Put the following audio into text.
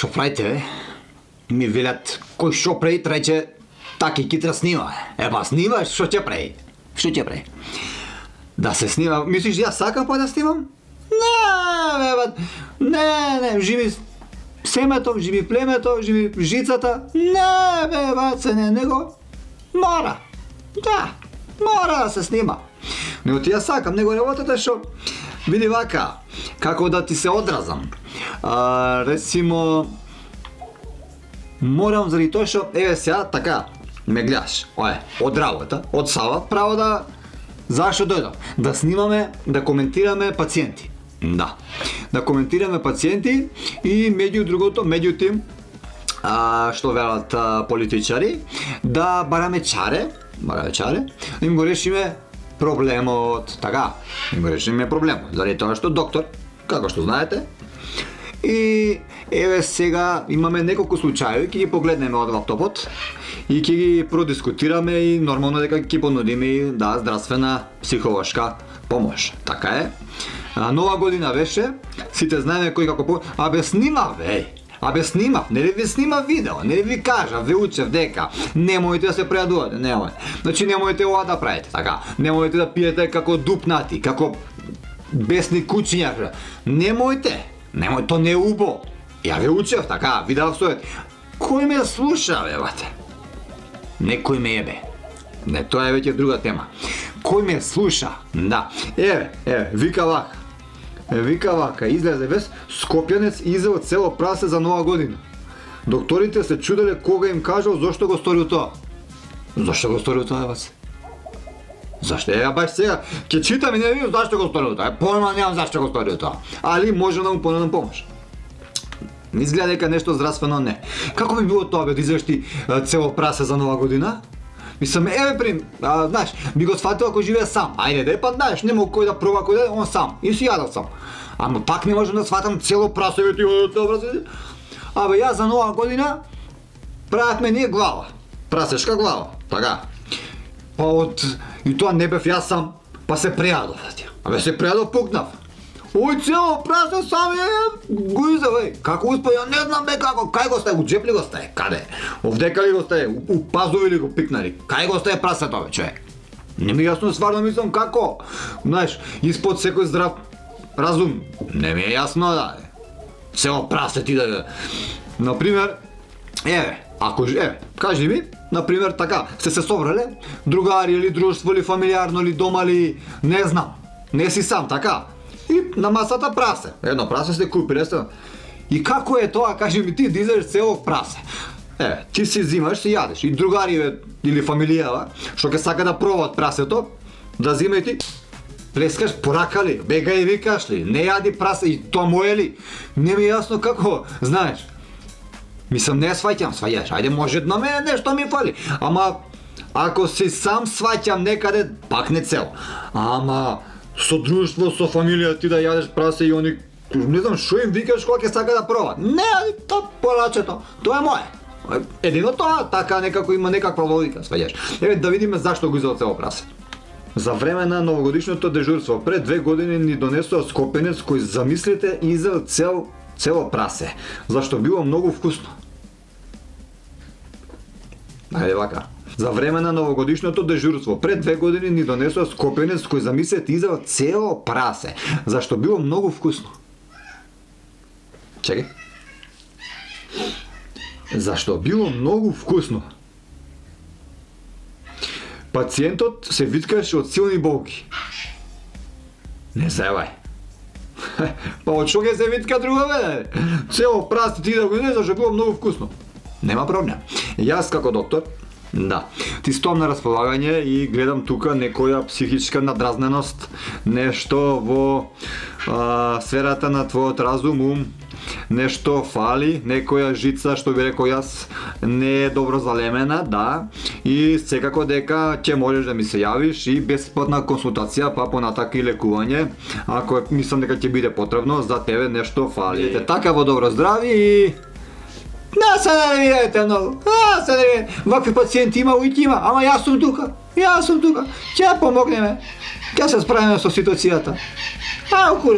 Што правите, бе? Ми велят, кој што прави, рече, така и китра снима. Еба, снимаш, што ќе прави? Што ќе прави? Да се снима, мислиш јас сакам па да снимам? Не, бе, бат, не, живи семето, живи племето, живи жицата. Не, бе, бат, се не го мора. Да, мора да се снима. Но ти ја сакам, него работата што види вака, како да ти се одразам. Рецимо, морам заради тоа што, еве сега, така, ме гледаш, од работа, од Сава, право да, зашто дојдов? Да снимаме, да коментираме пациенти. Да коментираме пациенти и меѓу другото, меѓу тим, што велат политичари, да бараме чаре, да им го решиме проблемот, така, им го решиме проблемот, заради тоа што доктор, како што знаете, и еве сега имаме неколку случаи, ќе ги погледнеме од лаптопот и ќе ги продискутираме и нормално дека ќе понудиме и здравствена психолошка помош. Така е. Нова година беше, сите знаеме кој како снима, снима, нели ви снима видео, нели ви кажа, ви учев дека немојте да се прејадувате, немојте. Значи немојте ова да правите, така. Немојте да пиете како дупнати, како бесни кучиња. Немојте, то не е убо. Ја ви учев, така, видео стојат. Кој ме слуша, бе, бате? Некој ме ебе. Не, тоа е веќе друга тема. Кој ме слуша? Да. Еве, вика вака, излезе вест, Скопјанец изел цело прасе за нова година. Докторите се чуделе кога им кажал зошто го сторил тоа. Зошто го сторил тоа, баце? Зашто? Баш сега, ќе читам и не видим зашто го сторил тоа. Појма немам зашто го сторил тоа. Али може да му понудам помош. Изгледа дека нешто здравствено не. Како би било тоа, бе, да излезеш ти цело прасе за нова година? Мислам, знаеш, би го сфатил ако живее сам. Ајде, па знаеш, нема кој да проба, кој да, он сам. И си јадал сам. Ама пак не можам да сфатам цело прасе, бе, ти прасе. Јас за нова година правевме ние глава. Прасешка глава, така. И тоа не бев јас сам, па се прејадов. Се прејадов, пукнав. Ој, цело прасе сам го изел, како успеа, ја не знам бе како, кај го стае, у джеп ли го стае, каде? Овдека ли го стае, у пазови ли го пикнали, кај го стае прасето, бе, човек? Не ми јасно, стварно мислам како, знаеш, испод секој здрав разум, не ми е јасно, да, цело прасе ти да... Например, кажи ми, например, така, сте се собрале, другари или друштво, или фамилиарно, или дома, или не знам, не си сам, така? И на масата прасе. Едно прасе сте купиле. И како е тоа, кажи ми ти, да излезеш цело прасе? Ти си взимаш, си јадеш. И другари или фамилија, што ќе сака да пробат прасето, да зима и ти плескаш порака ли, бега и викаш ли, не јади прасе, и тоа моје ли? Не ми е јасно како, знаеш. Мислам, не сваќам, сваќаш. Ајде, може на мене нешто ми фали. Ама, ако си сам сваќам некаде, пак не цел. Ама, со друштво, со фамилија ти да јадеш прасе и они, не знам шо им викаш кога ќе сака да пробат. Не, порачето, тоа е мое. Едино тоа, така некако има некаква логика, сваѓаш. Еве да видиме зашто го изел цело прасе. За време на новогодишното дежурство, пред 2 години ни донесоа Скопјанец кој, замислите, изел цело прасе, зашто било многу вкусно. Ајде вака. За време на новогодишното дежурство, пред 2 години ни донесоа Скопјанец кој, замислете, изел цело прасе, зашто било многу вкусно. Чекај. Зашто било многу вкусно. Пациентот се виткаше од силни болки. Не зајавај. Па од што ќе се витка друго, бе? Цело прасе ти да го не, зашто било многу вкусно. Нема проблем. Јас како доктор, ти стоам на располагање и гледам тука некоја психичка надразненост, нешто во сферата на твојот разум, ум, нешто фали, некоја жица, што би рекол јас, не е добро залемена, да, и секако дека ќе можеш да ми се јавиш и бесплатна консултација, па понатака и лекување, ако мислам дека ќе биде потребно, за тебе нешто фали. Така во добро здрави и... Не се нервирате многу, вакви пациенти има, ујки има, ама јас сум тука, ќе помогнеме, ќе се справиме со ситуацијата. Куре.